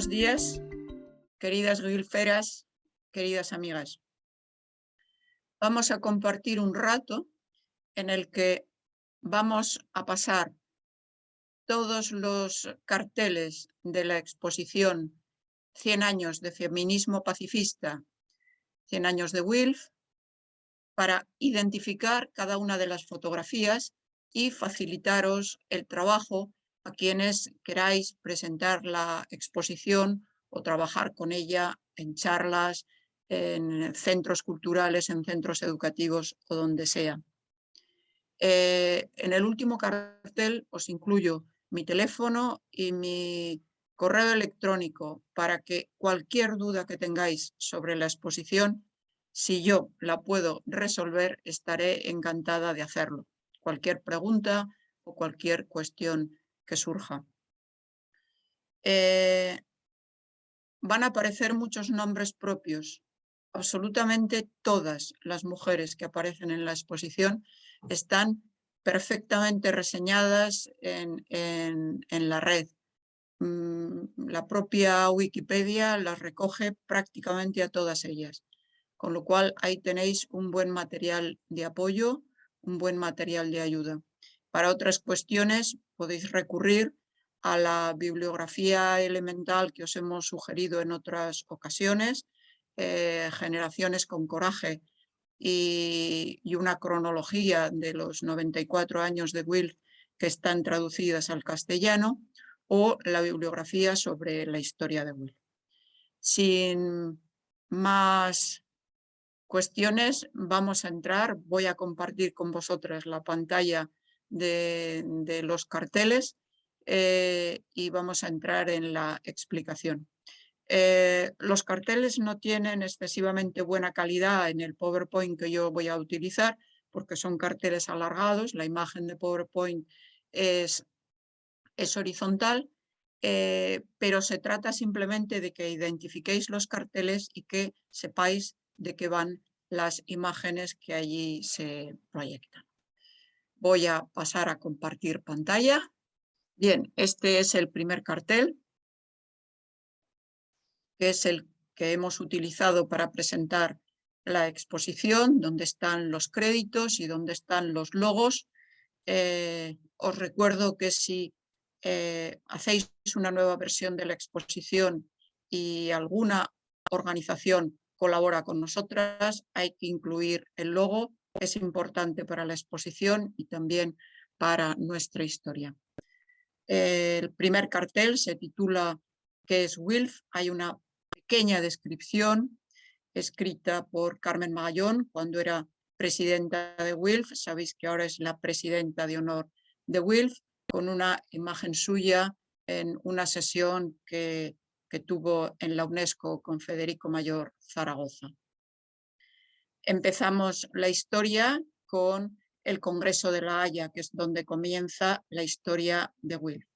Buenos días, queridas guilferas, queridas amigas. Vamos a compartir un rato en el que vamos a pasar todos los carteles de la exposición 100 años de feminismo pacifista, 100 años de WILPF, para identificar cada una de las fotografías y facilitaros el trabajo a quienes queráis presentar la exposición o trabajar con ella en charlas, en centros culturales, en centros educativos o donde sea. En el último cartel os incluyo mi teléfono y mi correo electrónico para que cualquier duda que tengáis sobre la exposición, si yo la puedo resolver, estaré encantada de hacerlo. Cualquier pregunta o cualquier cuestión que surja. Van a aparecer muchos nombres propios. Absolutamente todas las mujeres que aparecen en la exposición están perfectamente reseñadas en la red. La propia Wikipedia las recoge prácticamente a todas ellas, con lo cual ahí tenéis un buen material de apoyo, un buen material de ayuda. Para otras cuestiones podéis recurrir a la bibliografía elemental que os hemos sugerido en otras ocasiones, Generaciones con Coraje y una cronología de los 94 años de WILPF que están traducidas al castellano, o la bibliografía sobre la historia de WILPF. Sin más cuestiones, vamos a entrar. Voy a compartir con vosotras la pantalla de los carteles y vamos a entrar en la explicación. Los carteles no tienen excesivamente buena calidad en el PowerPoint que yo voy a utilizar, porque son carteles alargados. La imagen de PowerPoint es horizontal, pero se trata simplemente de que identifiquéis los carteles y que sepáis de qué van las imágenes que allí se proyectan. Voy a pasar a compartir pantalla. Bien, este es el primer cartel, que es el que hemos utilizado para presentar la exposición, donde están los créditos y donde están los logos. Os recuerdo que si hacéis una nueva versión de la exposición y alguna organización colabora con nosotras, hay que incluir el logo. Es importante para la exposición y también para nuestra historia. El primer cartel se titula ¿Qué es WILPF? Hay una pequeña descripción escrita por Carmen Magallón cuando era presidenta de WILPF. Sabéis que ahora es la presidenta de honor de WILPF, con una imagen suya en una sesión que tuvo en la UNESCO con Federico Mayor Zaragoza. Empezamos la historia con el Congreso de La Haya, que es donde comienza la historia de WILPF.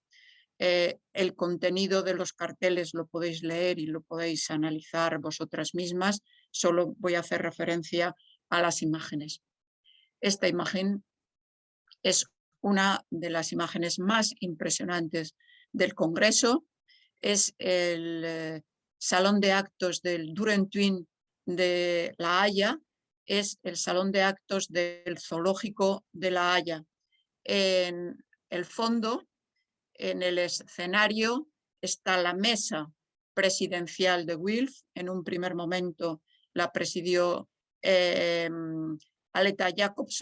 El contenido de los carteles lo podéis leer y lo podéis analizar vosotras mismas. Solo voy a hacer referencia a las imágenes. Esta imagen es una de las imágenes más impresionantes del Congreso. Es el salón de actos del Dürrentuin de La Haya. Es el salón de actos del zoológico de La Haya. En el fondo, en el escenario, está la mesa presidencial de WILPF. En un primer momento la presidió Aleta Jacobs,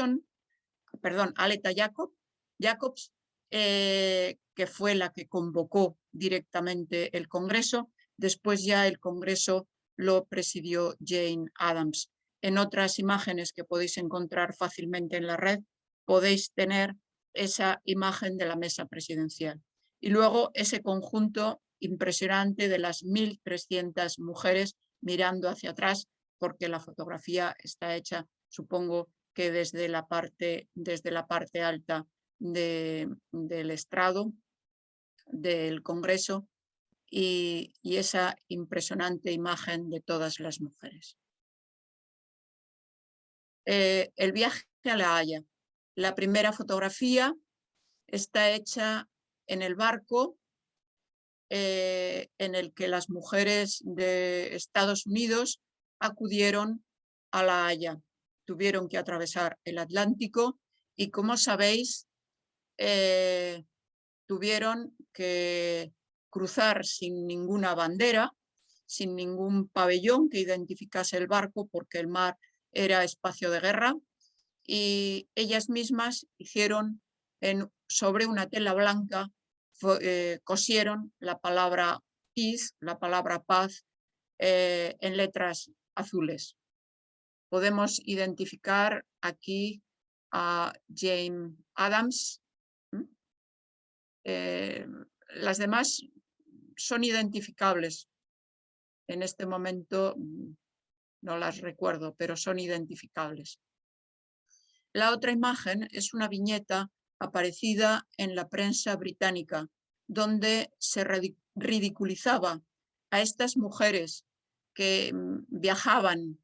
que fue la que convocó directamente el Congreso. Después ya el Congreso lo presidió Jane Addams. En otras imágenes que podéis encontrar fácilmente en la red, podéis tener esa imagen de la mesa presidencial. Y luego ese conjunto impresionante de las 1.300 mujeres mirando hacia atrás, porque la fotografía está hecha, supongo que desde la parte alta del estrado del Congreso, y esa impresionante imagen de todas las mujeres. El viaje a La Haya. La primera fotografía está hecha en el barco en el que las mujeres de Estados Unidos acudieron a La Haya. Tuvieron que atravesar el Atlántico y, como sabéis, tuvieron que cruzar sin ninguna bandera, sin ningún pabellón que identificase el barco, porque el mar era espacio de guerra, y ellas mismas hicieron sobre una tela blanca, cosieron la palabra peace, la palabra paz, en letras azules. Podemos identificar aquí a Jane Addams. Las demás son identificables. En este momento no las recuerdo, pero son identificables. La otra imagen es una viñeta aparecida en la prensa británica, donde se ridiculizaba a estas mujeres que viajaban,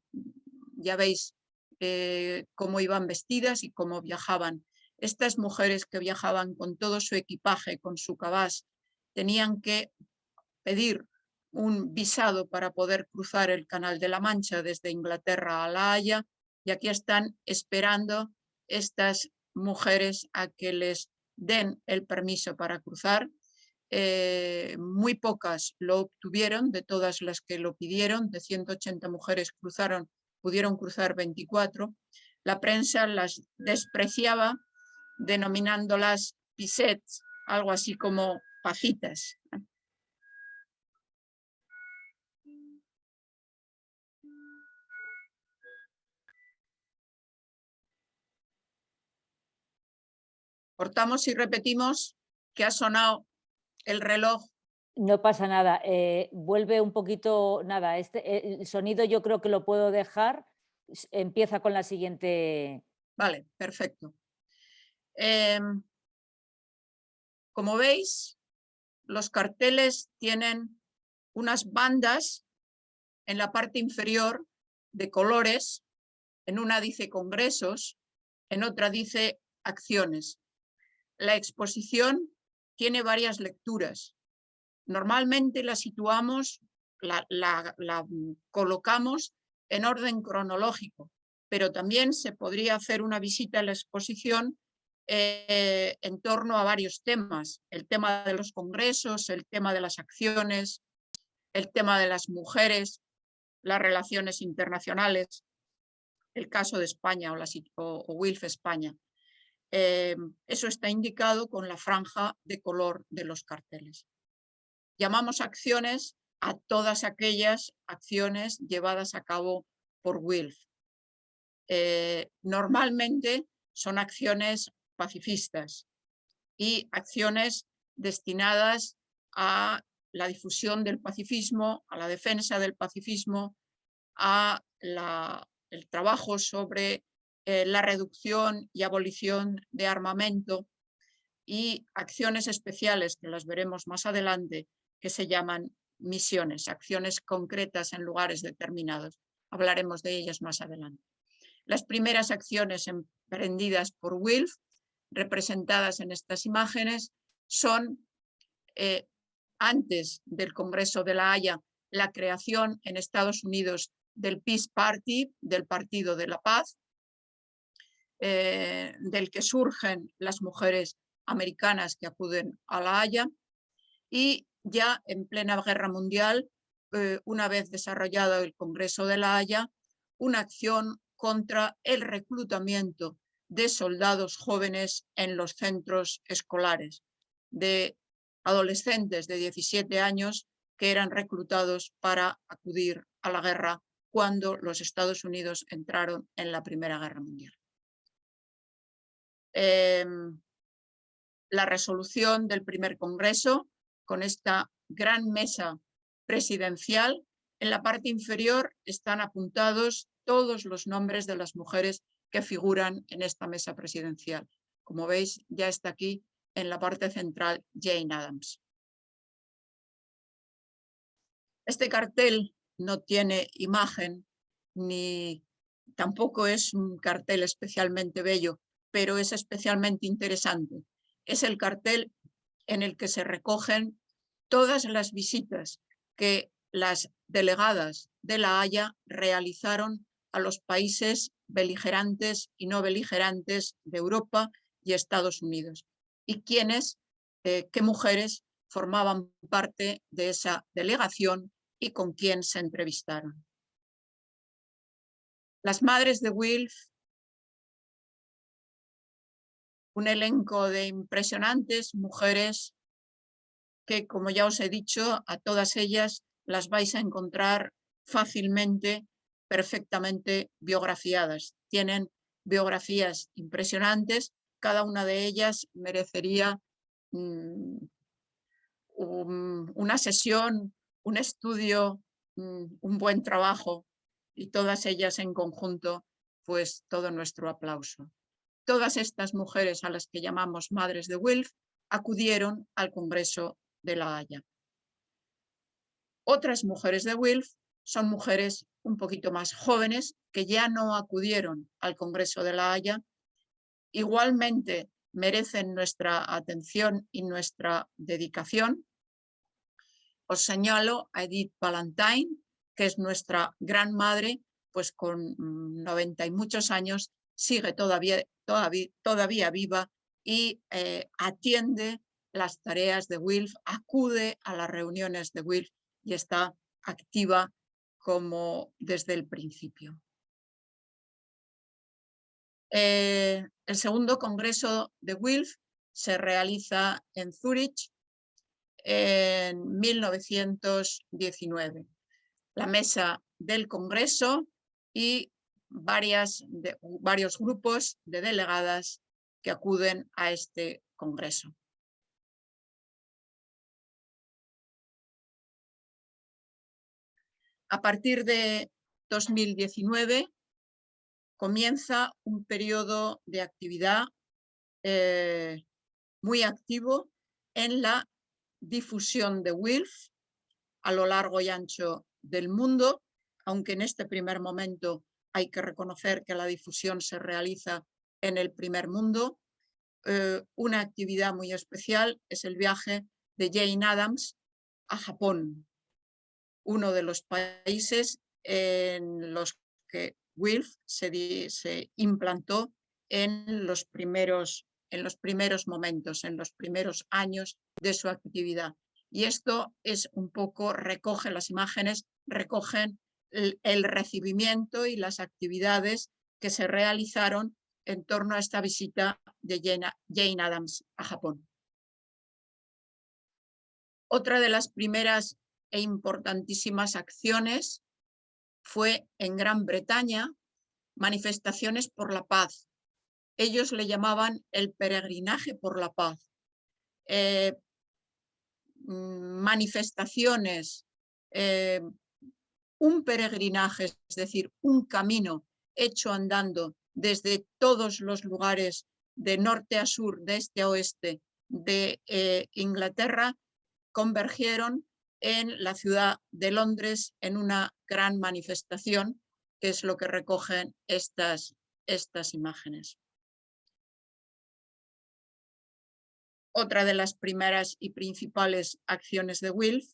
ya veis cómo iban vestidas y cómo viajaban. Estas mujeres que viajaban con todo su equipaje, con su cabás, tenían que pedir un visado para poder cruzar el Canal de la Mancha desde Inglaterra a La Haya, y aquí están esperando estas mujeres a que les den el permiso para cruzar. Muy pocas lo obtuvieron, de todas las que lo pidieron, de 180 mujeres pudieron cruzar 24. La prensa las despreciaba denominándolas pisets, algo así como pajitas. Cortamos y repetimos que ha sonado el reloj. No pasa nada, vuelve un poquito, nada, el sonido yo creo que lo puedo dejar, empieza con la siguiente. Vale, perfecto. Como veis, los carteles tienen unas bandas en la parte inferior de colores. En una dice congresos, en otra dice acciones. La exposición tiene varias lecturas. Normalmente la situamos, la colocamos en orden cronológico, pero también se podría hacer una visita a la exposición en torno a varios temas: el tema de los congresos, el tema de las acciones, el tema de las mujeres, las relaciones internacionales, el caso de España o WILF España. Eso está indicado con la franja de color de los carteles. Llamamos acciones a todas aquellas acciones llevadas a cabo por WILF. Normalmente son acciones pacifistas y acciones destinadas a la difusión del pacifismo, a la defensa del pacifismo, a el trabajo sobre la reducción y abolición de armamento, y acciones especiales, que las veremos más adelante, que se llaman misiones, acciones concretas en lugares determinados. Hablaremos de ellas más adelante. Las primeras acciones emprendidas por WILF, representadas en estas imágenes, son antes del Congreso de La Haya, la creación en Estados Unidos del Peace Party, del Partido de la Paz, del que surgen las mujeres americanas que acuden a La Haya, y ya en plena guerra mundial, una vez desarrollado el Congreso de La Haya, una acción contra el reclutamiento de soldados jóvenes en los centros escolares, de adolescentes de 17 años que eran reclutados para acudir a la guerra cuando los Estados Unidos entraron en la Primera Guerra Mundial. La resolución del primer Congreso, con esta gran mesa presidencial, en la parte inferior están apuntados todos los nombres de las mujeres que figuran en esta mesa presidencial. Como veis, ya está aquí en la parte central Jane Addams. Este cartel no tiene imagen, ni tampoco es un cartel especialmente bello, pero es especialmente interesante. Es el cartel en el que se recogen todas las visitas que las delegadas de La Haya realizaron a los países beligerantes y no beligerantes de Europa y Estados Unidos, y qué mujeres formaban parte de esa delegación y con quién se entrevistaron. Las madres de Wilf, un elenco de impresionantes mujeres que, como ya os he dicho, a todas ellas las vais a encontrar fácilmente, perfectamente biografiadas. Tienen biografías impresionantes, cada una de ellas merecería una sesión, un estudio, un buen trabajo, y todas ellas en conjunto, pues todo nuestro aplauso. Todas estas mujeres a las que llamamos madres de Wilf acudieron al Congreso de La Haya. Otras mujeres de Wilf son mujeres un poquito más jóvenes que ya no acudieron al Congreso de La Haya. Igualmente merecen nuestra atención y nuestra dedicación. Os señalo a Edith Valentine, que es nuestra gran madre, pues con 90 y muchos años sigue todavía viva y atiende las tareas de Wilf, acude a las reuniones de Wilf y está activa como desde el principio. El segundo congreso de Wilf se realiza en Zúrich en 1919. La mesa del congreso y varios grupos de delegadas que acuden a este congreso. A partir de 2019 comienza un periodo de actividad muy activo en la difusión de Wilf a lo largo y ancho del mundo, aunque en este primer momento hay que reconocer que la difusión se realiza en el primer mundo. Una actividad muy especial es el viaje de Jane Addams a Japón, uno de los países en los que Wilf se implantó en los primeros momentos, en los primeros años de su actividad. Y esto es un poco, las imágenes recogen el recibimiento y las actividades que se realizaron en torno a esta visita de Jane Addams a Japón. Otra de las primeras e importantísimas acciones fue en Gran Bretaña, manifestaciones por la paz. Ellos le llamaban el peregrinaje por la paz. Manifestaciones, un peregrinaje, es decir, un camino hecho andando desde todos los lugares de norte a sur, de este a oeste de Inglaterra, convergieron en la ciudad de Londres en una gran manifestación, que es lo que recogen estas imágenes. Otra de las primeras y principales acciones de Wilf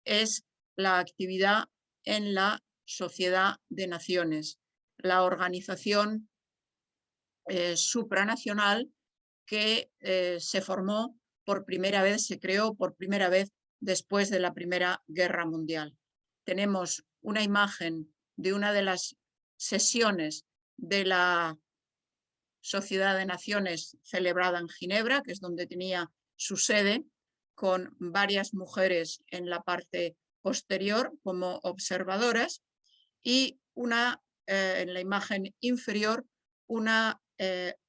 es la actividad en la Sociedad de Naciones, la organización supranacional que se formó por primera vez, se creó por primera vez después de la Primera Guerra Mundial. Tenemos una imagen de una de las sesiones de la Sociedad de Naciones celebrada en Ginebra, que es donde tenía su sede, con varias mujeres en la parte posterior como observadoras, y en la imagen inferior una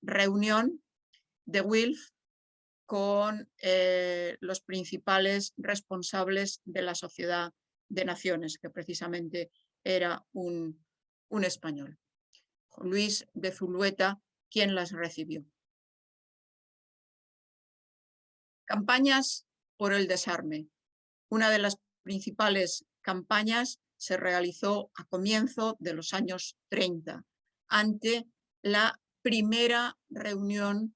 reunión de Wilf con los principales responsables de la Sociedad de Naciones, que precisamente era un español, Luis de Zulueta, quien las recibió. Campañas por el desarme. Una de las principales campañas se realizó a comienzo de los años 30, ante la primera reunión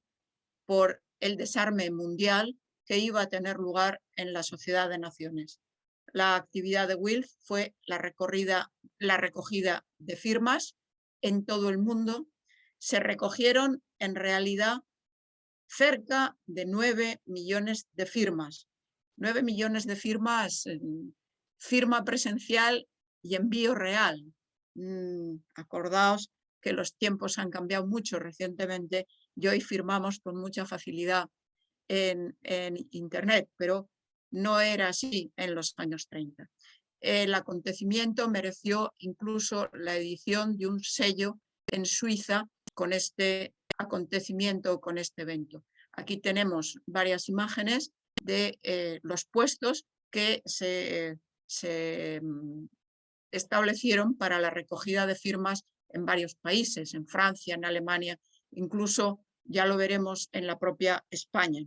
por el desarme mundial que iba a tener lugar en la Sociedad de Naciones. La actividad de WILPF fue la recogida de firmas en todo el mundo. Se recogieron en realidad cerca de 9 millones de firmas. 9 millones de firmas, firma presencial y envío real. Acordaos que los tiempos han cambiado mucho recientemente y hoy firmamos con mucha facilidad en Internet, pero no era así en los años 30. El acontecimiento mereció incluso la edición de un sello en Suiza con este acontecimiento, con este evento. Aquí tenemos varias imágenes de los puestos que se establecieron para la recogida de firmas en varios países, en Francia, en Alemania, incluso ya lo veremos en la propia España.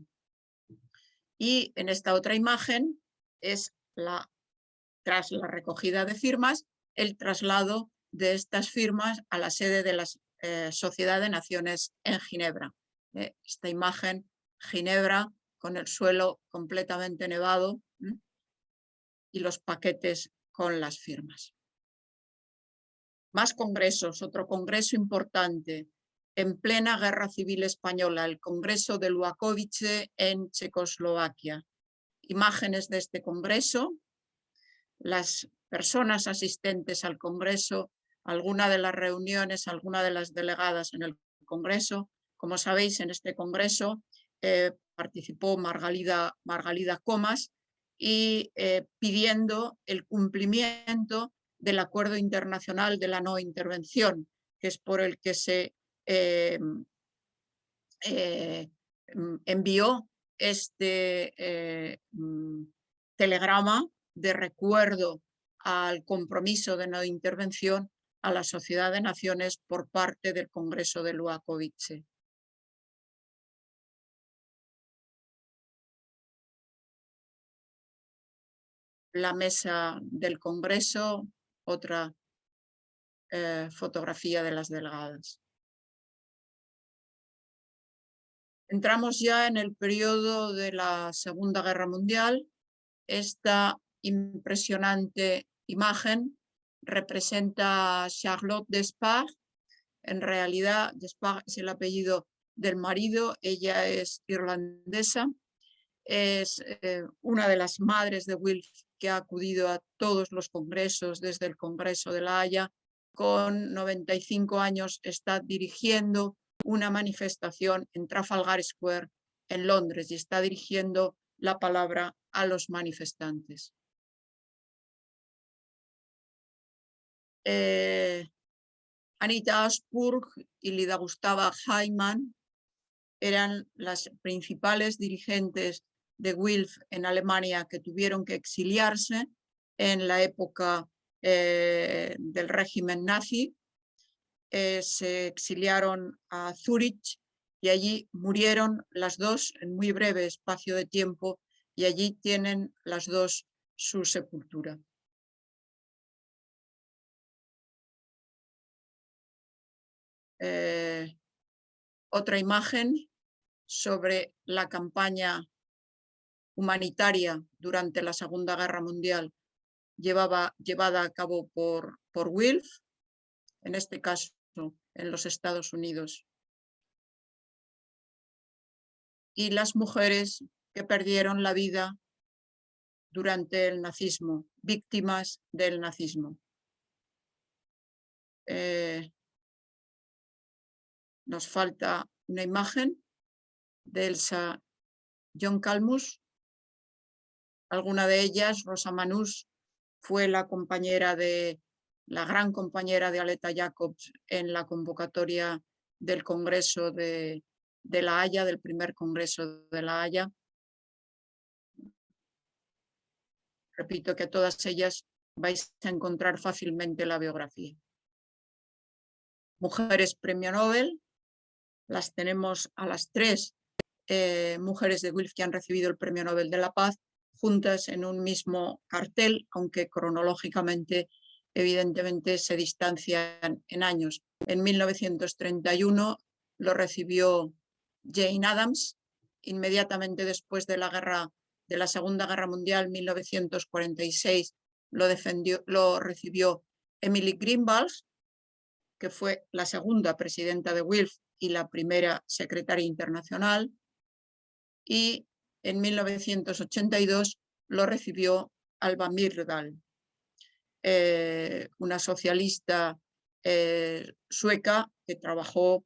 Y en esta otra imagen es tras la recogida de firmas, el traslado de estas firmas a la sede de la Sociedad de Naciones en Ginebra. Esta imagen, Ginebra, con el suelo completamente nevado y los paquetes con las firmas. Más congresos, otro congreso importante. En plena Guerra Civil Española, el Congreso de Łukawice en Checoslovaquia. Imágenes de este congreso, las personas asistentes al congreso, alguna de las reuniones, alguna de las delegadas en el congreso. Como sabéis, en este congreso participó Margalida Comas y pidiendo el cumplimiento del Acuerdo Internacional de la No Intervención, que es por el que se envió este telegrama de recuerdo al compromiso de no intervención a la Sociedad de Naciones por parte del Congreso de Łukawice. La mesa del Congreso, otra fotografía de las delegadas. Entramos ya en el periodo de la Segunda Guerra Mundial. Esta impresionante imagen representa a Charlotte Despard. En realidad, Despard es el apellido del marido, ella es irlandesa. Es una de las madres de WILPF que ha acudido a todos los congresos desde el Congreso de La Haya. Con 95 años está dirigiendo una manifestación en Trafalgar Square en Londres y está dirigiendo la palabra a los manifestantes. Anita Ashburg y Lida Gustava Heimann eran las principales dirigentes de WILPF en Alemania que tuvieron que exiliarse en la época del régimen nazi. Se exiliaron a Zúrich y allí murieron las dos en muy breve espacio de tiempo y allí tienen las dos su sepultura. Otra imagen sobre la campaña humanitaria durante la Segunda Guerra Mundial llevada a cabo por WILPF, en este caso en los Estados Unidos. Y las mujeres que perdieron la vida durante el nazismo, víctimas del nazismo. Nos falta una imagen de Elsa John-Kalmus. Alguna de ellas, Rosa Manús, fue la gran compañera de Aleta Jacobs en la convocatoria del Congreso de La Haya, del primer Congreso de La Haya. Repito que a todas ellas vais a encontrar fácilmente la biografía. Mujeres Premio Nobel, las tenemos a las tres mujeres de WILPF que han recibido el Premio Nobel de la Paz, juntas en un mismo cartel, aunque cronológicamente, evidentemente, se distancian en años. En 1931 lo recibió Jane Addams inmediatamente después de la Segunda Guerra Mundial, 1946, lo recibió Emily Greenwald, que fue la segunda presidenta de WILF y la primera secretaria internacional, y en 1982 lo recibió Alva Myrdal, una socialista sueca que trabajó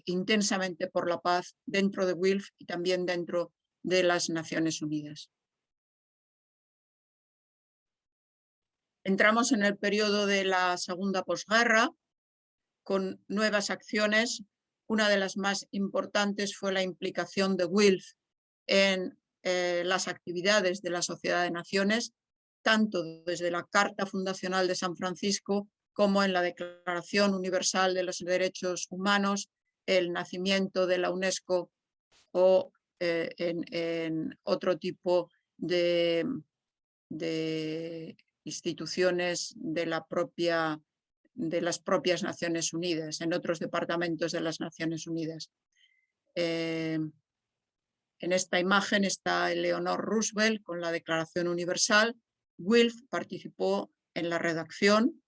intensamente por la paz dentro de WILF y también dentro de las Naciones Unidas. Entramos en el periodo de la segunda posguerra con nuevas acciones. Una de las más importantes fue la implicación de WILF en las actividades de la Sociedad de Naciones, tanto desde la Carta Fundacional de San Francisco como en la Declaración Universal de los Derechos Humanos, el nacimiento de la UNESCO o en otro tipo de instituciones de las propias Naciones Unidas, en otros departamentos de las Naciones Unidas. En esta imagen está Eleanor Roosevelt con la Declaración Universal. WILF participó en la redacción,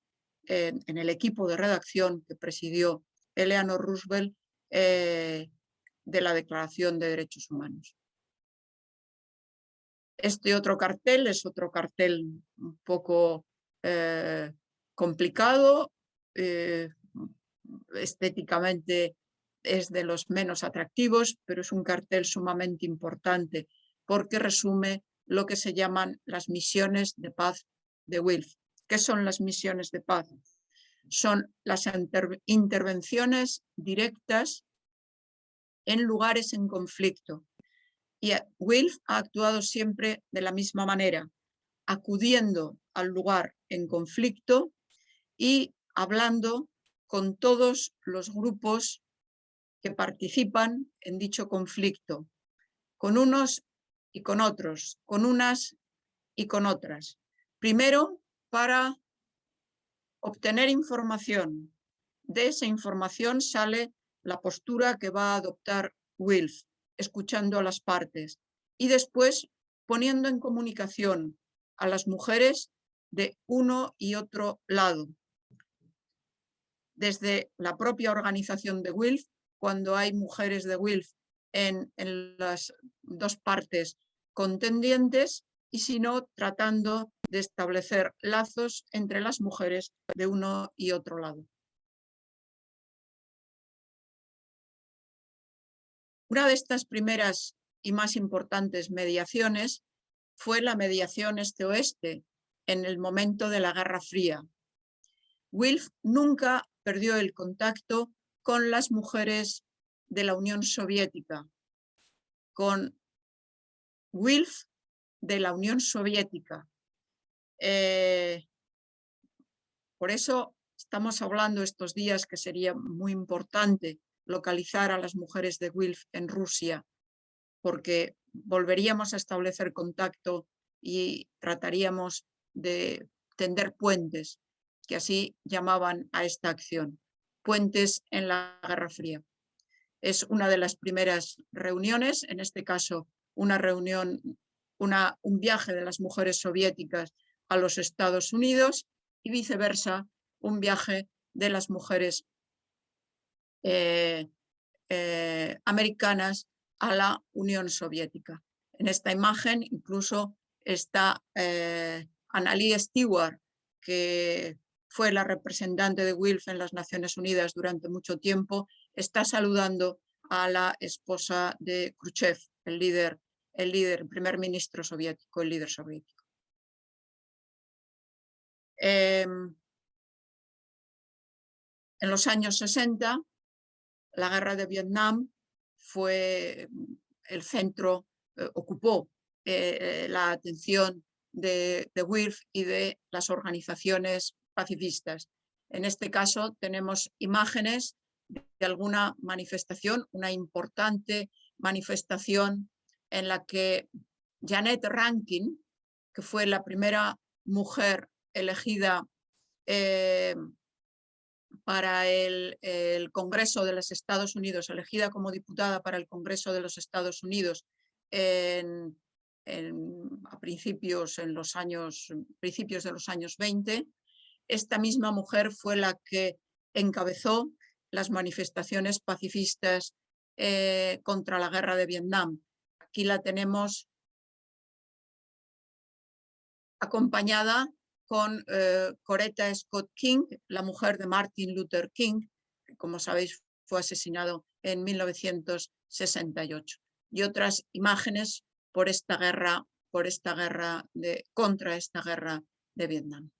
en el equipo de redacción que presidió Eleanor Roosevelt de la Declaración de Derechos Humanos. Este otro cartel es otro cartel un poco complicado, estéticamente es de los menos atractivos, pero es un cartel sumamente importante porque resume lo que se llaman las misiones de paz de WILF. ¿Qué son las misiones de paz? Son las intervenciones directas en lugares en conflicto. Y WILF ha actuado siempre de la misma manera, acudiendo al lugar en conflicto y hablando con todos los grupos que participan en dicho conflicto, con unos y con otros, con unas y con otras. Primero, para obtener información. De esa información sale la postura que va a adoptar WILF, escuchando a las partes, y después poniendo en comunicación a las mujeres de uno y otro lado. Desde la propia organización de WILF, cuando hay mujeres de WILF en las dos partes contendientes, y si no, tratando de establecer lazos entre las mujeres de uno y otro lado. Una de estas primeras y más importantes mediaciones fue la mediación este-oeste en el momento de la Guerra Fría. WILF nunca perdió el contacto con las mujeres de la Unión Soviética, con WILF de la Unión Soviética. Por eso estamos hablando estos días que sería muy importante localizar a las mujeres de WILF en Rusia, porque volveríamos a establecer contacto y trataríamos de tender puentes, que así llamaban a esta acción, puentes en la Guerra Fría. Es una de las primeras reuniones, en este caso una reunión, un viaje de las mujeres soviéticas a los Estados Unidos y viceversa, un viaje de las mujeres americanas a la Unión Soviética. En esta imagen incluso está Annalie Stewart, que fue la representante de WILF en las Naciones Unidas durante mucho tiempo, está saludando a la esposa de Khrushchev, el primer ministro soviético, el líder soviético. En los años 60, la guerra de Vietnam fue el centro, ocupó la atención de WILF y de las organizaciones pacifistas. En este caso tenemos imágenes de alguna manifestación, una importante manifestación en la que Janet Rankin, que fue la primera mujer elegida para el Congreso de los Estados Unidos, elegida como diputada para el Congreso de los Estados Unidos a principios de los años 20. Esta misma mujer fue la que encabezó las manifestaciones pacifistas contra la guerra de Vietnam. Aquí la tenemos acompañada con Coretta Scott King, la mujer de Martin Luther King, que como sabéis fue asesinado en 1968. Y otras imágenes por esta guerra, contra esta guerra de Vietnam.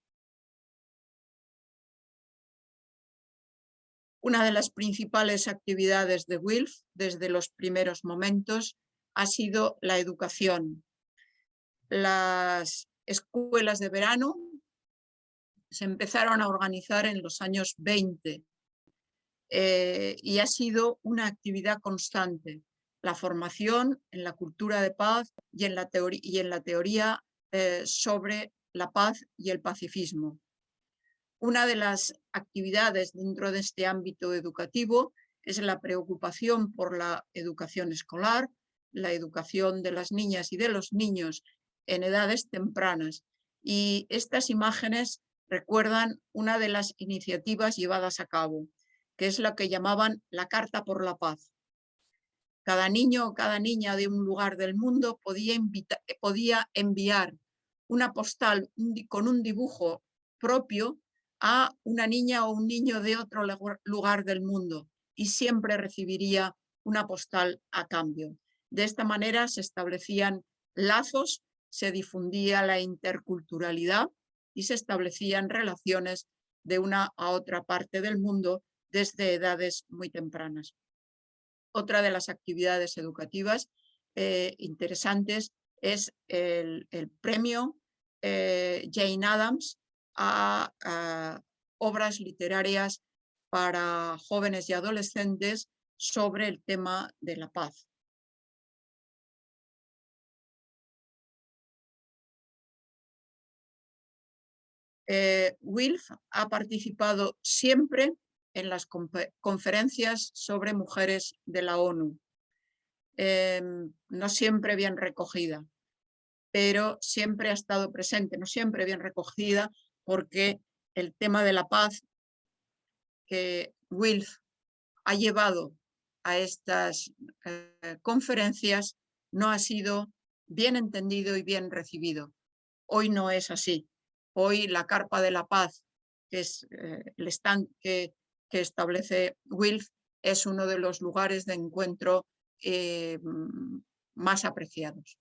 Una de las principales actividades de WILPF desde los primeros momentos ha sido la educación. Las escuelas de verano se empezaron a organizar en los años 20 y ha sido una actividad constante. La formación en la cultura de paz y en la teoría sobre la paz y el pacifismo. Una de las actividades dentro de este ámbito educativo es la preocupación por la educación escolar, la educación de las niñas y de los niños en edades tempranas. Y estas imágenes recuerdan una de las iniciativas llevadas a cabo, que es la que llamaban la Carta por la Paz. Cada niño o cada niña de un lugar del mundo podía enviar una postal con un dibujo propio a una niña o un niño de otro lugar del mundo y siempre recibiría una postal a cambio. De esta manera se establecían lazos, se difundía la interculturalidad y se establecían relaciones de una a otra parte del mundo desde edades muy tempranas. Otra de las actividades educativas interesantes es el premio Jane Addams a obras literarias para jóvenes y adolescentes sobre el tema de la paz. WILPF ha participado siempre en las conferencias sobre mujeres de la ONU. No siempre bien recogida, pero siempre ha estado presente, no siempre bien recogida, porque el tema de la paz que WILPF ha llevado a estas conferencias no ha sido bien entendido y bien recibido. Hoy no es así. Hoy la Carpa de la Paz, que es el stand que establece WILPF, es uno de los lugares de encuentro más apreciados.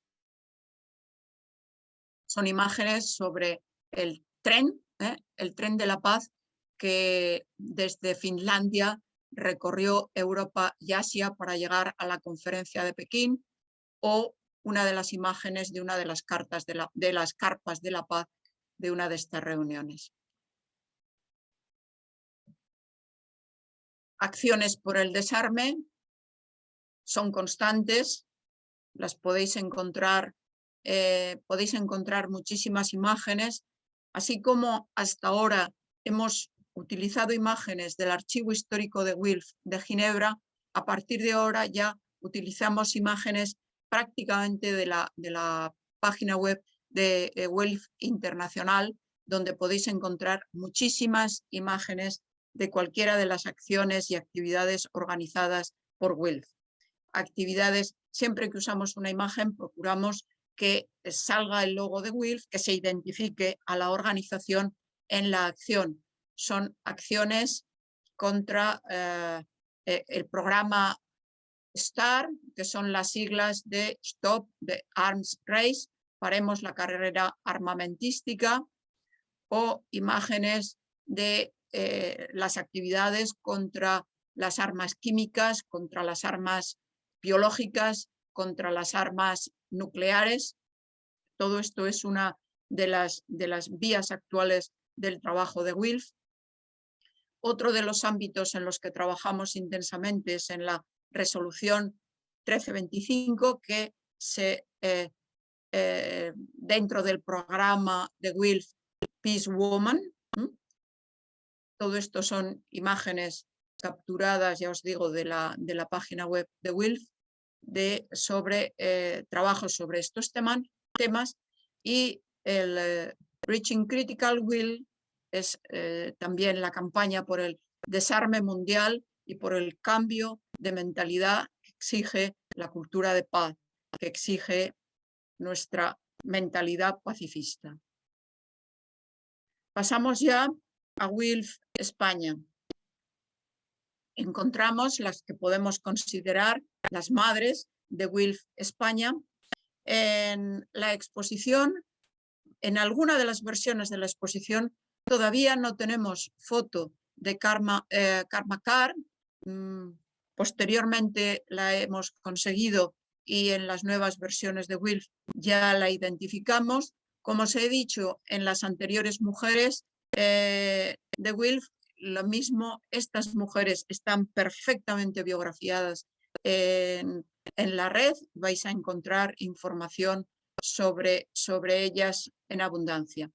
Son imágenes sobre el tren de la paz que desde Finlandia recorrió Europa y Asia para llegar a la conferencia de Pekín, o una de las imágenes de una de las carpas de la paz de una de estas reuniones. Acciones por el desarme son constantes, las podéis encontrar muchísimas imágenes, así como hasta ahora hemos utilizado imágenes del Archivo Histórico de WILPF de Ginebra. A partir de ahora ya utilizamos imágenes prácticamente de la página web de WILPF Internacional, donde podéis encontrar muchísimas imágenes de cualquiera de las acciones y actividades organizadas por WILPF. Actividades, siempre que usamos una imagen, procuramos que salga el logo de WILPF, que se identifique a la organización en la acción. Son acciones contra el programa STAR, que son las siglas de Stop the Arms Race, paremos la carrera armamentística, o imágenes de las actividades contra las armas químicas, contra las armas biológicas, contra las armas nucleares. Todo esto es una de las vías actuales del trabajo de WILPF. Otro de los ámbitos en los que trabajamos intensamente es en la resolución 1325, que dentro del programa de WILPF Peace Woman, todo esto son imágenes capturadas, ya os digo, de la página web de WILF, sobre trabajos sobre estos temas, y el Reaching Critical Will es también la campaña por el desarme mundial y por el cambio de mentalidad que exige la cultura de paz, que exige nuestra mentalidad pacifista. Pasamos ya a WILF España. Encontramos las que podemos considerar las madres de WILF España en la exposición. En alguna de las versiones de la exposición todavía no tenemos foto de Karma Kar. Posteriormente la hemos conseguido y en las nuevas versiones de WILF ya la identificamos. Como os he dicho en las anteriores mujeres de WILF, lo mismo, estas mujeres están perfectamente biografiadas en la red. Vais a encontrar información sobre ellas en abundancia.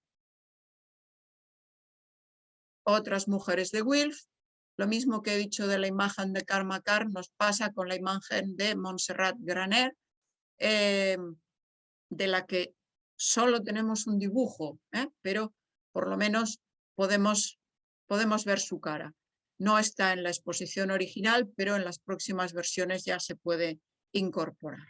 Otras mujeres de WILF, lo mismo que he dicho de la imagen de Karma Kar, nos pasa con la imagen de Montserrat Graner, de la que solo tenemos un dibujo, pero por lo menos podemos ver su cara. No está en la exposición original, pero en las próximas versiones ya se puede incorporar.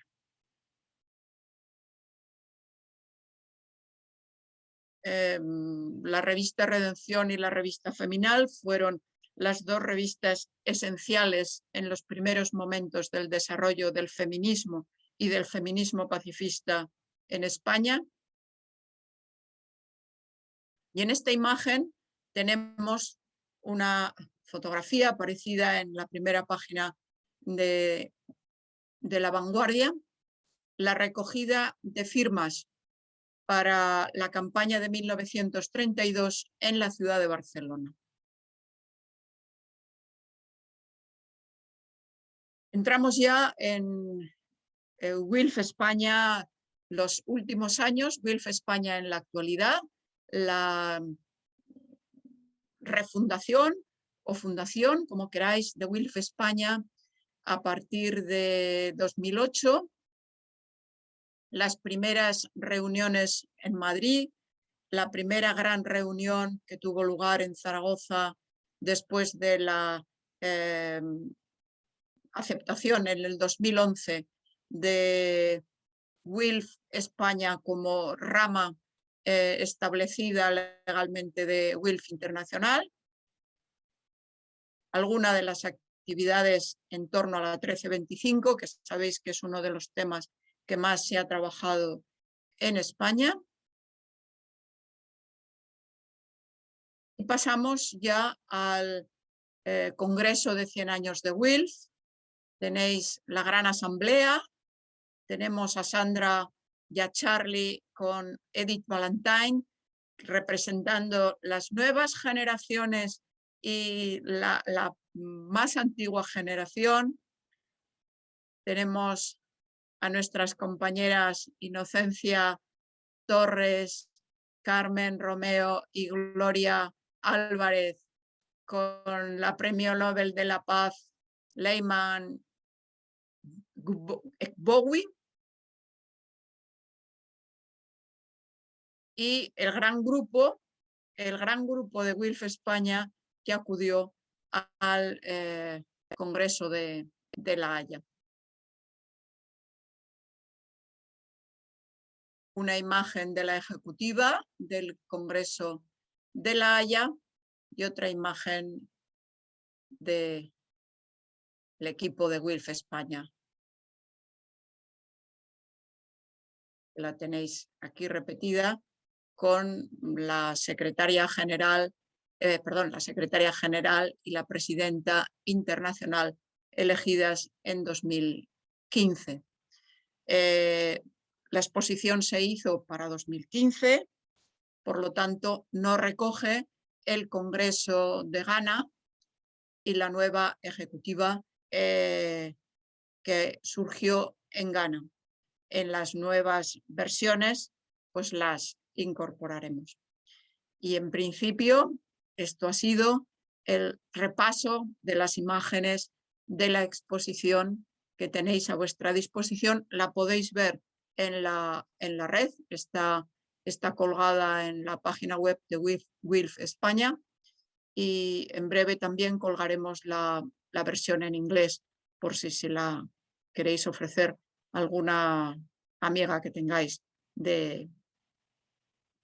La revista Redención y la revista Feminal fueron las dos revistas esenciales en los primeros momentos del desarrollo del feminismo y del feminismo pacifista en España. Y en esta imagen tenemos una fotografía aparecida en la primera página de La Vanguardia, la recogida de firmas para la campaña de 1932 en la ciudad de Barcelona. Entramos ya en WILF España, los últimos años, WILF España en la actualidad, la refundación o fundación, como queráis, de WILF España a partir de 2008, las primeras reuniones en Madrid, la primera gran reunión que tuvo lugar en Zaragoza después de la aceptación en el 2011 de WILF España como rama establecida legalmente de WILF Internacional. Alguna de las actividades en torno a la 1325, que sabéis que es uno de los temas que más se ha trabajado en España. Y pasamos ya al Congreso de 100 años de WILF. Tenéis la gran asamblea, tenemos a Sandra y a Charlie con Edith Valentine representando las nuevas generaciones y la más antigua generación. Tenemos a nuestras compañeras Inocencia Torres, Carmen Romeo y Gloria Álvarez con la Premio Nobel de la Paz Leyman Bowie, y el gran grupo de WILF España que acudió al Congreso de La Haya. Una imagen de la ejecutiva del Congreso de La Haya y otra imagen del equipo de WILF España. La tenéis aquí repetida con la secretaria general, la secretaria general y la presidenta internacional elegidas en 2015. La exposición se hizo para 2015, por lo tanto no recoge el Congreso de Ghana y la nueva ejecutiva que surgió en Ghana. En las nuevas versiones pues las incorporaremos. Y en principio esto ha sido el repaso de las imágenes de la exposición que tenéis a vuestra disposición. La podéis ver en la red, está colgada en la página web de WILF España, y en breve también colgaremos la versión en inglés por si se la queréis ofrecer a alguna amiga que tengáis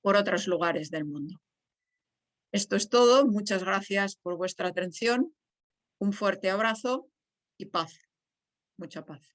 por otros lugares del mundo. Esto es todo. Muchas gracias por vuestra atención. Un fuerte abrazo y paz. Mucha paz.